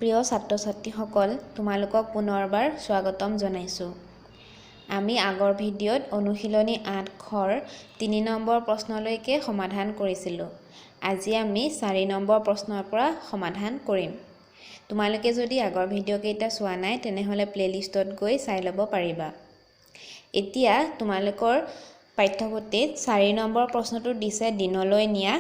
প্ৰিয় ছাত্ৰ ছাত্ৰীসকল, তোমালোকক পুনৰবাৰ স্বাগতম জনাইছোঁ। আমি আগৰ ভিডিঅ'ত অনুশীলনী ৮ ৰ ৩ নম্বৰ প্ৰশ্নলৈকে সমাধান কৰিছিলোঁ। আজি আমি ৪ নম্বৰ প্ৰশ্নৰ পৰা সমাধান কৰিম। তোমালোকে যদি আগৰ ভিডিঅ'কেইটা চোৱা নাই তেনেহ'লে প্লেলিষ্টত গৈ চাই ল'ব পাৰিবা। এতিয়া তোমালোকৰ পাঠ্যপুথিত ৪ নম্বৰ প্ৰশ্নটো দিছে দিনলৈ নিয়া,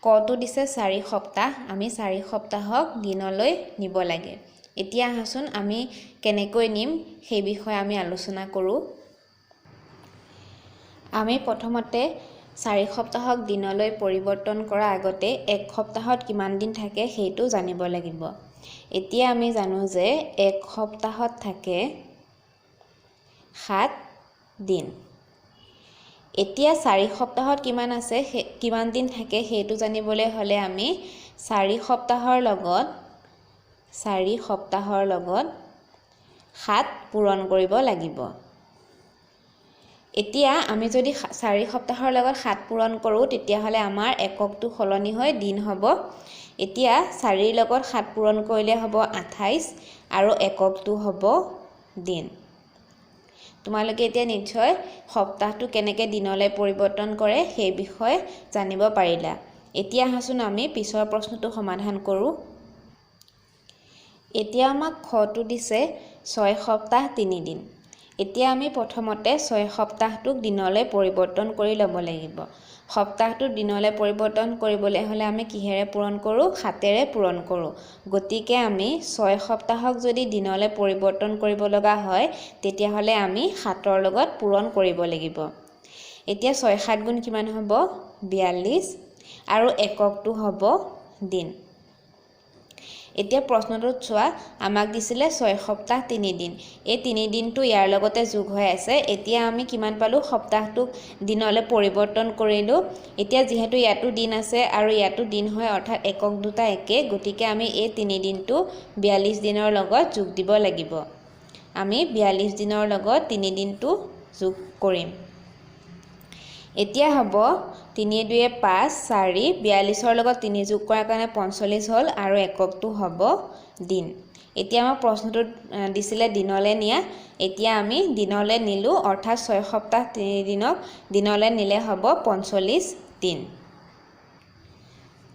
কটো দিছে ৪ সপ্তাহ। আমি ৪ সপ্তাহক দিনলৈ নিব লাগে। এতিয়া আহাচোন আমি কেনেকৈ নিম সেই বিষয়ে আমি আলোচনা কৰোঁ। আমি প্ৰথমতে ৪ সপ্তাহক দিনলৈ পৰিৱৰ্তন কৰাৰ আগতে ১ সপ্তাহত কিমান দিন থাকে সেইটো জানিব লাগিব। এতিয়া আমি জানো যে ১ সপ্তাহত থাকে ৭ দিন। এতিয়া ৪ সপ্তাহত কিমান দিন থাকে সেইটো জানিবলৈ হ'লে আমি ৪ সপ্তাহৰ লগত ৭ পূৰণ কৰিব লাগিব। এতিয়া আমি যদি ৪ সপ্তাহৰ লগত ৭ পূৰণ কৰোঁ তেতিয়াহ'লে আমাৰ এককটো সলনি হৈ দিন হ'ব। এতিয়া ৪ৰ লগত ৭ পূৰণ কৰিলে হ'ব ২৮ আৰু এককটো হ'ব দিন। তোমালোকে এতিয়া নিশ্চয় সপ্তাহটো কেনেকৈ দিনলৈ পৰিৱৰ্তন কৰে সেই বিষয়ে জানিব পাৰিলা। এতিয়া আহাচোন আমি পিছৰ প্ৰশ্নটো সমাধান কৰোঁ। এতিয়া আমাক খটো দিছে ৬ সপ্তাহ ৩ দিন। এতিয়া আমি প্ৰথমতে ৬ সপ্তাহটোক দিনলৈ পৰিৱৰ্তন কৰি ল'ব লাগিব। সপ্তাহটো দিনলৈ পৰিৱৰ্তন কৰিবলৈ হ'লে আমি কিহেৰে পূৰণ কৰোঁ? ৭ৰে পূৰণ কৰোঁ। গতিকে আমি ৬ সপ্তাহক যদি দিনলৈ পৰিৱৰ্তন কৰিব লগা হয় তেতিয়াহ'লে আমি ৭ৰ লগত পূৰণ কৰিব লাগিব। এতিয়া ৬ × ৭ গুণ কিমান হ'ব? ৪২ আৰু এককটো হ'ব দিন। এতিয়া প্ৰশ্নটোত চোৱা, আমাক দিছিলে ৬ সপ্তাহ ৩ দিন। এই ৩ দিনটো ইয়াৰ লগতে যোগ হৈ আছে। এতিয়া আমি কিমান পালোঁ? সপ্তাহটোক দিনলৈ পৰিৱৰ্তন কৰিলোঁ। এতিয়া যিহেতু ইয়াতো দিন আছে আৰু ইয়াতো দিন হয়, অৰ্থাৎ একক দুটা একে, গতিকে আমি এই ৩ দিনটো ৪২ দিনৰ লগত যোগ দিব লাগিব। আমি ৪২ দিনৰ লগত ৩ দিনটো যোগ কৰিম। এতিয়া হ'ব ৩ × ২ = ৫, ৪, ৪২ৰ লগত ৩ যোগ কৰাৰ কাৰণে ৪৫ হ'ল আৰু এককটো হ'ব দিন। এতিয়া আমাক প্ৰশ্নটোত দিছিলে দিনলৈ নিয়া। এতিয়া আমি দিনলৈ নিলোঁ, অৰ্থাৎ ৬ সপ্তাহ ৩ দিনক দিনলৈ নিলে হ'ব ৪৫ দিন।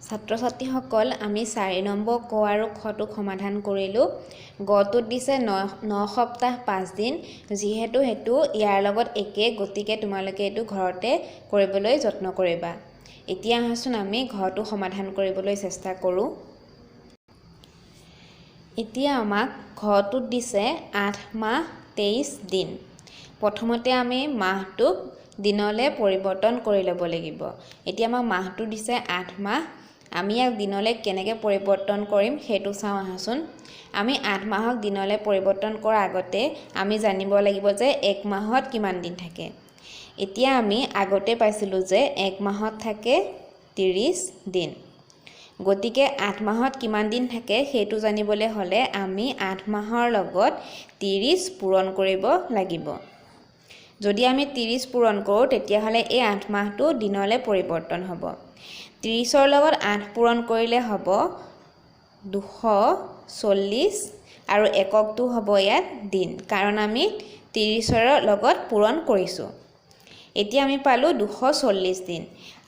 ছাত্ৰ ছাত্ৰীসকল, আমি ৪ নম্বৰ ক আৰু খটোক সমাধান কৰিলোঁ। গটোত দিছে ৯ সপ্তাহ ৫ দিন। যিহেতু সেইটো ইয়াৰ লগত একে, গতিকে তোমালোকে এইটো ঘৰতে কৰিবলৈ যত্ন কৰিবা। এতিয়া আহাচোন আমি ঘৰটো সমাধান কৰিবলৈ চেষ্টা কৰোঁ। এতিয়া আমাক ঘৰটোত দিছে ৮ মাহ ২৩ দিন। প্ৰথমতে আমি মাহটোক দিনলৈ পৰিৱৰ্তন কৰি ল'ব লাগিব। এতিয়া আমাক মাহটো দিছে ৮ মাহ। আমি ইয়াক দিনলৈ কেনেকৈ পৰিৱৰ্তন কৰিম সেইটো চাওঁ আহাচোন। আমি ৮ মাহক দিনলৈ পৰিৱৰ্তন কৰাৰ আগতে আমি জানিব লাগিব যে ১ মাহত কিমান দিন থাকে। এতিয়া আমি আগতে পাইছিলোঁ যে ১ মাহত থাকে ৩০ দিন। গতিকে ৮ মাহত কিমান দিন থাকে সেইটো জানিবলৈ হ'লে আমি ৮ মাহৰ লগত ৩০ পূৰণ কৰিব লাগিব। যদি আমি ৩০ পূৰণ কৰোঁ তেতিয়াহ'লে এই ৮ মাহটো দিনলৈ পৰিৱৰ্তন হ'ব। ৩০ৰ লগত ৮ পূৰণ কৰিলে হ'ব ২৪০ আৰু এককটো হ'ব ইয়াত দিন, কাৰণ আমি ৩০ৰ লগত পূৰণ কৰিছোঁ। এতিয়া আমি পালোঁ ২৪০ দিন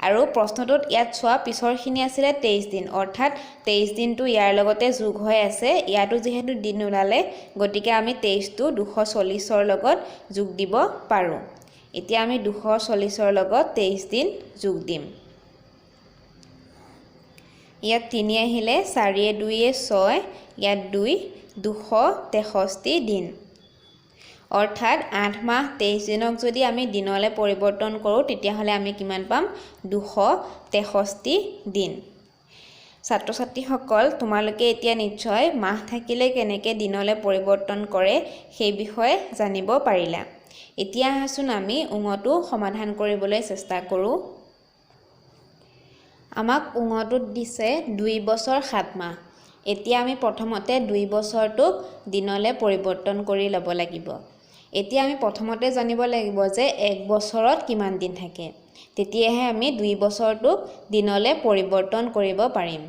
আৰু প্ৰশ্নটোত ইয়াত চোৱা পিছৰখিনি আছিলে ২৩ দিন, অৰ্থাৎ ২৩ দিনটো ইয়াৰ লগতে যোগ হৈ আছে। ইয়াতো যিহেতু দিন ওলালে, গতিকে আমি ২৩টো ২৪০ৰ লগত যোগ দিব পাৰোঁ। এতিয়া আমি ২৪০ৰ লগত ২৩ দিন যোগ দিম। ইয়াত ৩ আহিলে, ৪ × ২ = ৬, ইয়াত ২, ২৬৩ দিন। অৰ্থাৎ ৮ মাহ ২৩ দিনক যদি আমি দিনলৈ পৰিৱৰ্তন কৰোঁ তেতিয়াহ'লে আমি কিমান পাম? ২৬৩ দিন। ছাত্ৰ ছাত্ৰীসকল, তোমালোকে এতিয়া নিশ্চয় মাহ থাকিলে কেনেকৈ দিনলৈ পৰিৱৰ্তন কৰে সেই বিষয়ে জানিব পাৰিলা। এতিয়া আহাচোন আমি উঙটো সমাধান কৰিবলৈ চেষ্টা কৰোঁ। আমাক উঙটোত দিছে ২ বছৰ ৭ মাহ। এতিয়া আমি প্ৰথমতে ২ বছৰটোক দিনলৈ পৰিৱৰ্তন কৰি ল'ব লাগিব। এতিয়া আমি প্ৰথমতে জানিব লাগিব যে ১ বছৰত কিমান দিন থাকে। তেতিয়াহে আমি ২ বছৰটোক দিনলৈ পৰিৱৰ্তন কৰিব পাৰিম।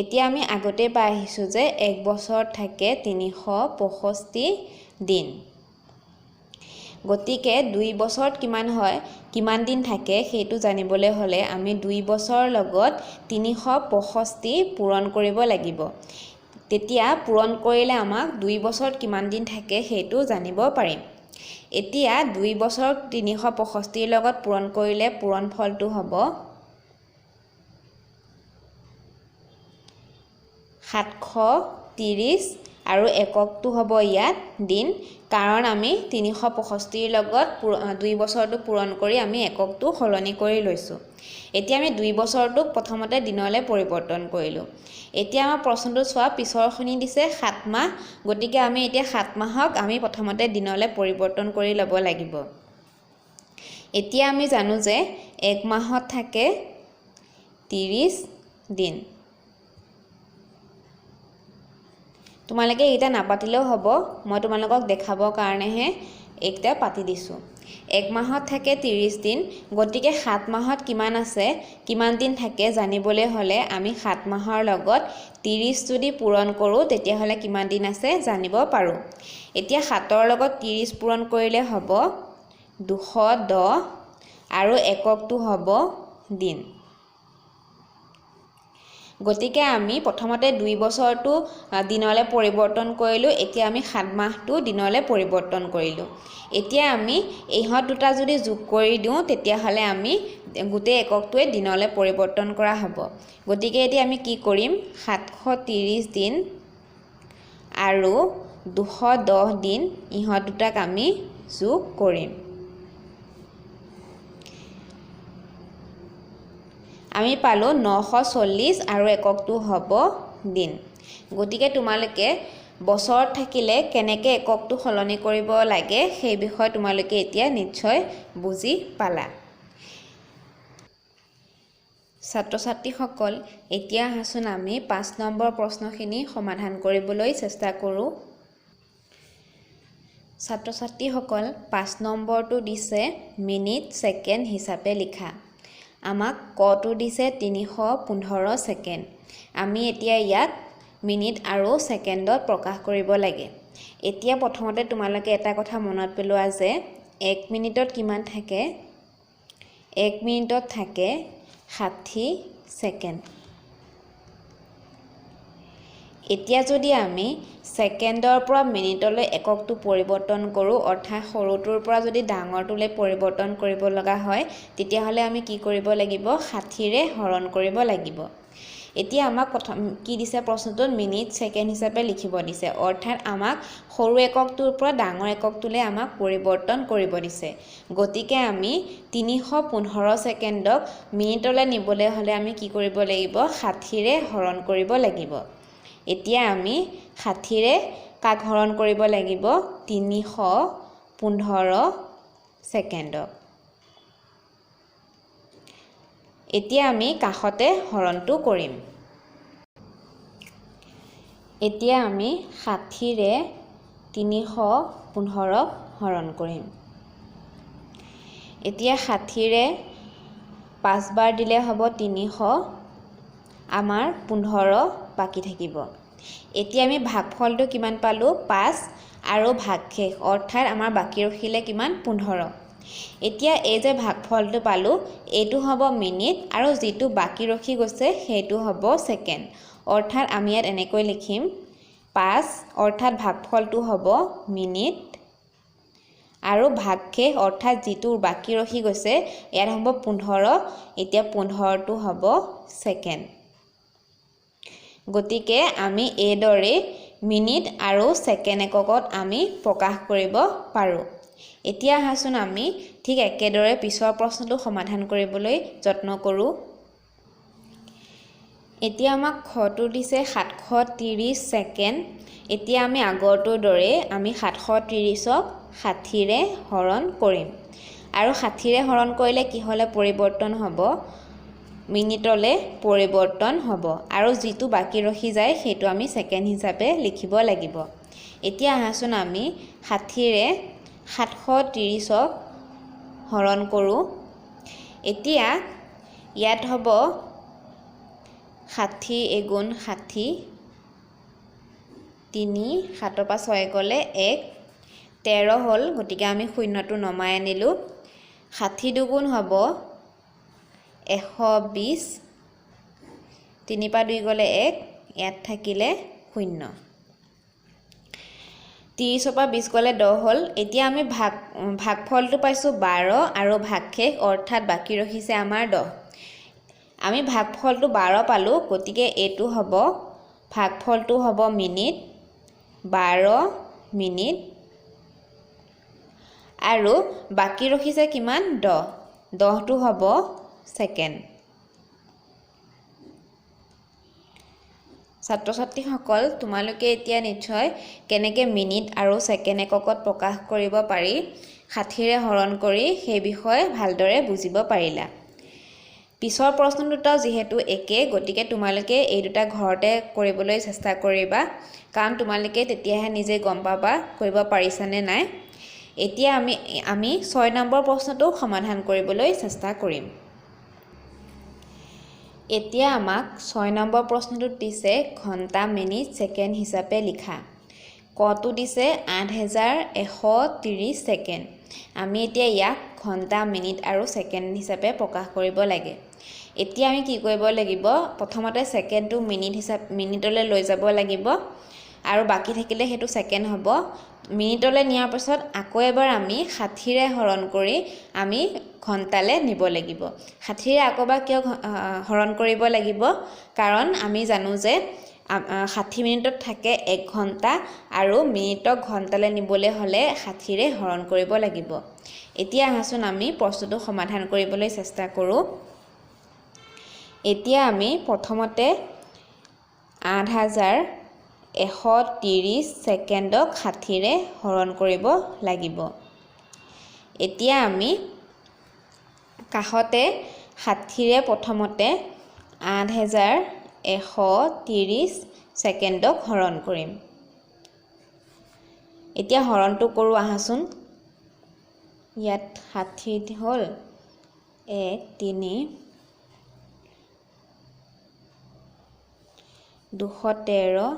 এতিয়া আমি আগতে পাই আহিছোঁ যে 1 বছৰ থাকে 365 দিন। গতিকে 2 বছৰত কিমান দিন থাকে সেইটো জানিবলৈ হ'লে আমি 2 বছৰৰ লগত 365 পূৰণ কৰিব লাগিব। তেতিয়া পূৰণ কৰিলে আমাক 2 বছৰত কিমান দিন থাকে সেইটো জানিব পাৰিম। এতিয়া 2 বছৰত 365 লগত পূৰণ কৰিলে পূৰণফলটো হ'ব 730 আৰু এককটো হ'ব ইয়াত দিন, কাৰণ আমি 365 লগত 2 বছৰটো পূৰণ কৰি আমি এককটো সলনি কৰি লৈছোঁ। এতিয়া আমি 2 বছৰটোক প্ৰথমতে দিনলৈ পৰিৱৰ্তন কৰিলোঁ। এতিয়া আমাৰ প্ৰশ্নটো চোৱা, পিছৰখিনি দিছে 7 মাহ, গতিকে আমি এতিয়া 7 মাহক আমি প্ৰথমতে দিনলৈ পৰিৱৰ্তন কৰি ল'ব লাগিব। এতিয়া আমি জানো যে 1 মাহত থাকে 30 দিন। তোমালোকে এইটা নাপাতিলেও হ'ব, মই তোমালোকক দেখাবৰ কাৰণেহে এইটা পাতি দিছোঁ। 1 মাহত থাকে 30 দিন, গতিকে 7 মাহত কিমান দিন থাকে জানিবলৈ হ'লে আমি 7 মাহৰ লগত 30 যদি পূৰণ কৰোঁ তেতিয়াহ'লে কিমান দিন আছে জানিব পাৰোঁ। এতিয়া 7ৰ লগত 30 পূৰণ কৰিলে হ'ব 210 আৰু এককটো হ'ব দিন। গতিকে আমি প্ৰথমতে 2 বছৰটো দিনলৈ পৰিৱৰ্তন কৰিলোঁ, এতিয়া আমি 7 মাহটো দিনলৈ পৰিৱৰ্তন কৰিলোঁ। এতিয়া আমি ইহঁত দুটা যদি যোগ কৰি দিওঁ তেতিয়াহ'লে আমি গোটেই এককটোৱে দিনলৈ পৰিৱৰ্তন কৰা হ'ব। গতিকে এতিয়া আমি কি কৰিম, 730 দিন আৰু 210 দিন ইহঁত দুটাক আমি যোগ কৰিম। আমি পালোঁ 940 আৰু এককটো হ'ব দিন। গতিকে তোমালোকে বছৰত থাকিলে কেনেকৈ এককটো সলনি কৰিব লাগে সেই বিষয়ে তোমালোকে এতিয়া নিশ্চয় বুজি পালা। ছাত্ৰ ছাত্ৰীসকল, এতিয়া আহাচোন আমি 5 নম্বৰ প্ৰশ্নখিনি সমাধান কৰিবলৈ চেষ্টা কৰোঁ। ছাত্ৰ ছাত্ৰীসকল, 5 নম্বৰটো দিছে মিনিট ছেকেণ্ড হিচাপে লিখা। আমাক কটো দিছে 315 ছেকেণ্ড। আমি এতিয়া ইয়াক মিনিট আৰু ছেকেণ্ডত প্ৰকাশ কৰিব লাগে। এতিয়া প্ৰথমতে তোমালোকে এটা কথা মনত পেলোৱা যে 1 মিনিটত কিমান থাকে, 1 মিনিটত থাকে 60 ছেকেণ্ড। এতিয়া যদি আমি ছেকেণ্ডৰ পৰা মিনিটলৈ এককটো পৰিৱৰ্তন কৰোঁ, অৰ্থাৎ সৰুটোৰ পৰা যদি ডাঙৰটোলৈ পৰিৱৰ্তন কৰিব লগা হয়, তেতিয়াহ'লে আমি কি কৰিব লাগিব, 60ৰে হৰণ কৰিব লাগিব। এতিয়া আমাক প্ৰথম কি দিছে প্ৰশ্নটোত, মিনিট ছেকেণ্ড হিচাপে লিখিব দিছে, অৰ্থাৎ আমাক সৰু এককটোৰ পৰা ডাঙৰ এককটোলৈ আমাক পৰিৱৰ্তন কৰিব দিছে। গতিকে আমি 315 ছেকেণ্ডক মিনিটলৈ নিবলৈ হ'লে আমি কি কৰিব লাগিব, 60ৰে হৰণ কৰিব লাগিব। এতিয়া আমি 60ৰে কাক হৰণ কৰিব লাগিব, 315 ছেকেণ্ডক। এতিয়া আমি কাষতে হৰণটো কৰিম। এতিয়া আমি 60ৰে 315ক হৰণ কৰিম। এতিয়া 60ৰে 5 বাৰ দিলে হ'ব 300, আমাৰ 15 বাকী থাকিব। এতিয়া আমি ভাগফলটো কিমান পালোঁ, 5 আৰু ভাগশেষ, অৰ্থাৎ আমাৰ বাকী ৰখিলে কিমান, 15। এতিয়া এই যে ভাগফলটো পালোঁ এইটো হ'ব মিনিট আৰু যিটো বাকী ৰখি গৈছে সেইটো হ'ব ছেকেণ্ড। অৰ্থাৎ আমি ইয়াত এনেকৈ লিখিম 5, অৰ্থাৎ ভাগফলটো হ'ব মিনিট আৰু ভাগশেষ অৰ্থাৎ যিটো বাকী ৰখি গৈছে ইয়াত হ'ব 15, এতিয়া 15টো হ'ব ছেকেণ্ড। গতিকে আমি এইদৰে মিনিট আৰু ছেকেণ্ড এককত আমি প্ৰকাশ কৰিব পাৰোঁ। এতিয়া আহাচোন আমি ঠিক একেদৰে পিছৰ প্ৰশ্নটো সমাধান কৰিবলৈ যত্ন কৰোঁ। এতিয়া আমাক খটো দিছে 730 ছেকেণ্ড। এতিয়া আমি আগৰটোৰ দৰে আমি 730ক 60ৰে হৰণ কৰিম আৰু 60ৰে হৰণ কৰিলে কিহলে পৰিৱৰ্তন হ'ব, মিনিটলৈ পৰিৱৰ্তন হ'ব আৰু যিটো বাকী ৰখি যায় সেইটো আমি ছেকেণ্ড হিচাপে লিখিব লাগিব। এতিয়া আহাচোন আমি 60ৰে 730ক হৰণ কৰোঁ। এতিয়া ইয়াত হ'ব 60 এগুণ 60 3 7 পৰা 6 গ'লে 1 13 হ'ল গতিকে আমি শূন্যটো নমাই আনিলোঁ 60 দুগুণ হ'ব 120 3 পৰা 2 গ'লে 1 ইয়াত থাকিলে 0 30 পৰা 20 গ'লে 10 হ'ল এতিয়া আমি ভাগফলটো পাইছোঁ 12 আৰু ভাগশেষ অৰ্থাৎ বাকী ৰখিছে আমাৰ 10 আমি ভাগফলটো 12 পালোঁ গতিকে এইটো হ'ব ভাগফলটো হ'ব মিনিট 12 মিনিট আৰু বাকী ৰখিছে কিমান 10 10টো হ'ব সেকেন্ড ছাত্ৰ ছাত্ৰীসকল তোমালোকে এতিয়া নিশ্চয় কেনেকৈ মিনিট আৰু সেকেন্ড এককত প্ৰকাশ কৰিব পাৰি 60ৰে হৰণ কৰি সেই বিষয়ে ভালদৰে বুজিব পাৰিলা পিছৰ প্ৰশ্ন দুটাও যিহেতু একে গতিকে তোমালোকে এই দুটা ঘৰতে কৰিবলৈ চেষ্টা কৰিবা কাৰণ তোমালোকে তেতিয়াহে নিজে গম পাবা কৰিব পাৰিছানে নাই এতিয়া আমি 6 নম্বৰ প্ৰশ্নটো সমাধান কৰিবলৈ চেষ্টা কৰিম এতিয়া আমাক 6 নম্বৰ প্ৰশ্নটোত দিছে ঘণ্টা মিনিট সেকেন্ড হিচাপে লিখা কটো দিছে 8130 সেকেন্ড আমি এতিয়া ইয়াক ঘণ্টা মিনিট আৰু সেকেন্ড হিচাপে প্ৰকাশ কৰিব লাগে এতিয়া আমি কি কৰিব লাগিব প্ৰথমতে সেকেন্ডটো মিনিটলৈ লৈ যাব লাগিব আৰু বাকি থাকিলে হেতু সেকেন্ড হ'ব মিনিটলৈ নিয়াৰ পিছত আকৌ এবাৰ আমি 60ৰে হৰণ কৰি আমি ঘণ্টালৈ নিব লাগিব 60ৰে আকৌবা কিয় হৰণ কৰিব লাগিব কাৰণ আমি জানো যে 60 মিনিটত থাকে 1 ঘণ্টা আৰু মিনিটক ঘণ্টালৈ নিবলৈ হলে 60ৰে হৰণ কৰিব লাগিব এতিয়া আহাচোন আমি প্ৰশ্নটো সমাধান কৰিবলৈ চেষ্টা কৰোঁ এতিয়া আমি প্ৰথমতে 8130 সেকেন্ডক 60ৰে হৰণ কৰিব লাগিব এতিয়া আমি কাষতে 60ৰে প্ৰথমতে 8130 সেকেন্ডক হৰণ কৰিম এতিয়া হৰণটো কৰো আহাচোন ইয়াত 60 হ'ল 1 3 213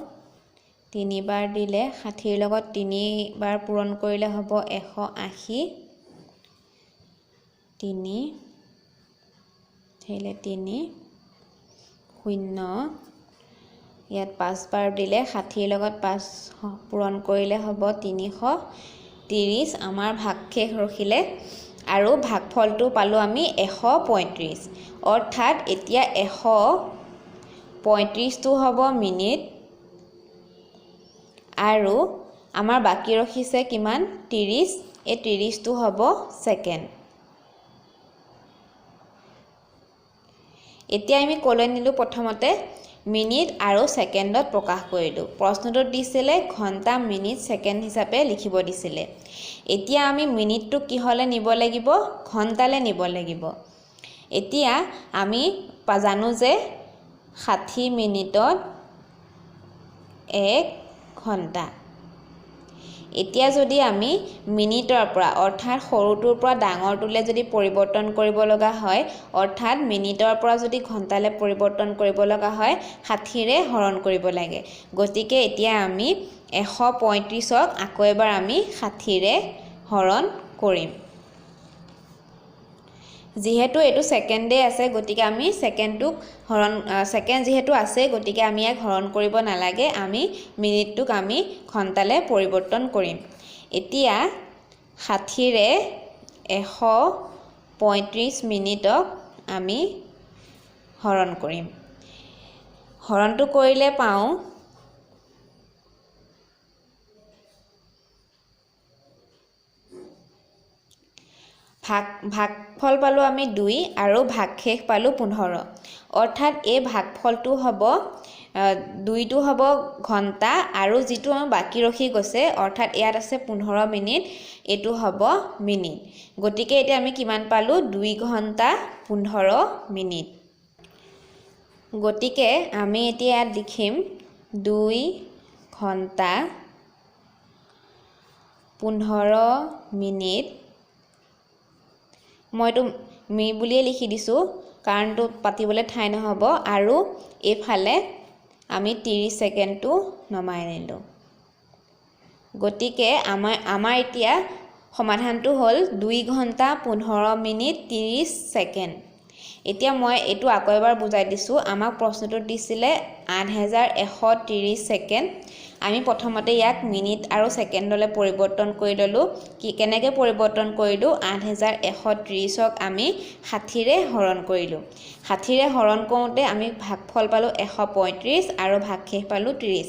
3 বাৰ দিলে 60ৰ লগত 3 বাৰ পূৰণ কৰিলে হ'ব 180 3 হেলে 3 0 ইয়াত 5 বাৰ দিলে 60ৰ লগত 5 পূৰণ কৰিলে হ'ব 330 আমাৰ ভাগশেষ ৰখিলে আৰু ভাগফলটো পালো আমি 135 অৰ্থাৎ এতিয়া 135 টো হ'ব মিনিট আৰু আমাৰ বাকি ৰখিছে কিমান 30 এই 30 টো হ'ব সেকেন্ড এতিয়া আমি কলৈ নিলো প্ৰথমতে মিনিট আৰু সেকেন্ডত প্ৰকাশ কৰিলো প্ৰশ্নটোত দিছিলে ঘণ্টা মিনিট সেকেন্ড হিচাপে লিখিব দিছিলে এতিয়া আমি মিনিটটো কি হলে নিব লাগিব ঘণ্টালে নিব লাগিব এতিয়া আমি জানো যে 60 মিনিটত 1 ঘণ্টা এতিয়া যদি আমি মিনিটৰ পৰা অৰ্থাৎ সৰুটোৰ পৰা ডাঙৰটোলে যদি পৰিৱৰ্তন কৰিব লগা হয় অৰ্থাৎ মিনিটৰ পৰা যদি ঘণ্টালে পৰিৱৰ্তন কৰিব লগা হয় 60ৰে হৰণ কৰিব লাগে গতিকে এতিয়া আমি 135ক আকৌ এবাৰ আমি 60ৰে হৰণ কৰিম যেহেতু এটো সেকেন্ডে আছে গতিকে আমি সেকেন্ডটোক হৰণ সেকেন্ড যেহেতু আছে গতিকে আমি এক হৰণ কৰিব নালাগে আমি মিনিটটোক আমি ঘণ্টালে পৰিৱৰ্তন কৰিম এতিয়া 60ৰে 135 মিনিটক আমি হৰণ কৰিম হৰণটো কৰিলে পাওঁ ভাগফল পালো আমি 2 আৰু ভাগশেষ পালো 15 অৰ্থাৎ এই ভাগফলটো হ'ব 2টো হ'ব ঘণ্টা আৰু যেটো বাকি ৰখি গৈছে অৰ্থাৎ ইয়াত আছে 15 মিনিট এটো হ'ব মিনিট গতিকে এতিয়া আমি কিমান পালো 2 ঘণ্টা 15 মিনিট গতিকে আমি এতিয়া ইয়াত লিখিম 2 ঘণ্টা 15 মিনিট মইতো মি বুলিয়ে লিখি দিছো কাৰণটো পাতিবলৈ ঠাই নহ'ব আৰু এইফালে আমি 30 ছেকেণ্ডটো নমাই আনিলোঁ গতিকে আমাৰ এতিয়া সমাধানটো হ'ল 2 ঘণ্টা 15 মিনিট 30 ছেকেণ্ড এতিয়া মই এইটো আকৌ এবাৰ বুজাই দিছোঁ আমাক প্ৰশ্নটো দিছিলে 8130 ছেকেণ্ড আমি প্ৰথমতে ইয়াক মিনিট আৰু ছেকেণ্ডলৈ পৰিৱৰ্তন কৰি ললোঁ কি কেনেকৈ পৰিৱৰ্তন কৰিলোঁ 8130ক আমি 60ৰে হৰণ কৰিলোঁ 60ৰে হৰণ কৰোঁতে আমি ভাগফল পালোঁ 135 আৰু ভাগশেষ পালোঁ 30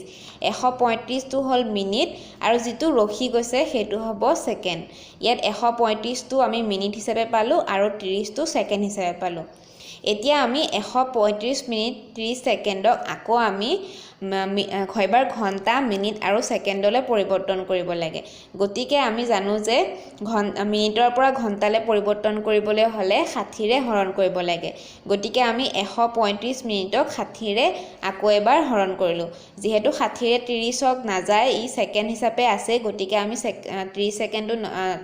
135টো হ'ল মিনিট আৰু যিটো ৰখি গৈছে সেইটো হ'ব ছেকেণ্ড ইয়াত 135টো আমি মিনিট হিচাপে পালোঁ আৰু 30টো ছেকেণ্ড হিচাপে পালোঁ এতিয়া আমি 135 মিনিট 30 ছেকেণ্ডক আকৌ আমি এবাৰ ঘণ্টা মিনিট আৰু ছেকেণ্ডলৈ পৰিৱৰ্তন কৰিব লাগে গতিকে আমি জানো যে মিনিটৰ পৰা ঘণ্টালৈ পৰিৱৰ্তন কৰিবলৈ হ'লে 60ৰে হৰণ কৰিব লাগে গতিকে আমি 135 মিনিটক 60ৰে আকৌ এবাৰ হৰণ কৰিলোঁ যিহেতু 60ৰে 30ক নাযায় ই ছেকেণ্ড হিচাপে আছে গতিকে আমি 30 ছেকেণ্ডটো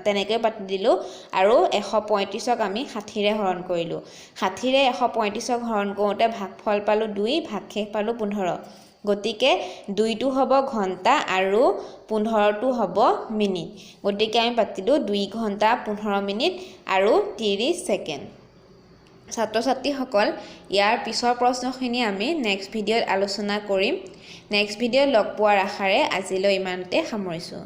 তেনেকৈ পাতি দিলোঁ আৰু 135ক আমি 60ৰে হৰণ কৰিলোঁ 60ৰে 135ক হৰণ কৰোঁতে ভাগফল পালোঁ 2 ভাগশেষ পালোঁ 15 গতিকে 2টো হ'ব ঘণ্টা আৰু 15টো হ'ব মিনিট গতিকে আমি পাতিলোঁ 2 ঘণ্টা 15 মিনিট আৰু 30 ছেকেণ্ড ছাত্ৰ ছাত্ৰীসকল ইয়াৰ পিছৰ প্ৰশ্নখিনি আমি নেক্সট ভিডিঅ'ত আলোচনা কৰিম নেক্সট ভিডিঅ'ত লগ পোৱাৰ আশাৰে আজিলৈ ইমানতে সামৰিছোঁ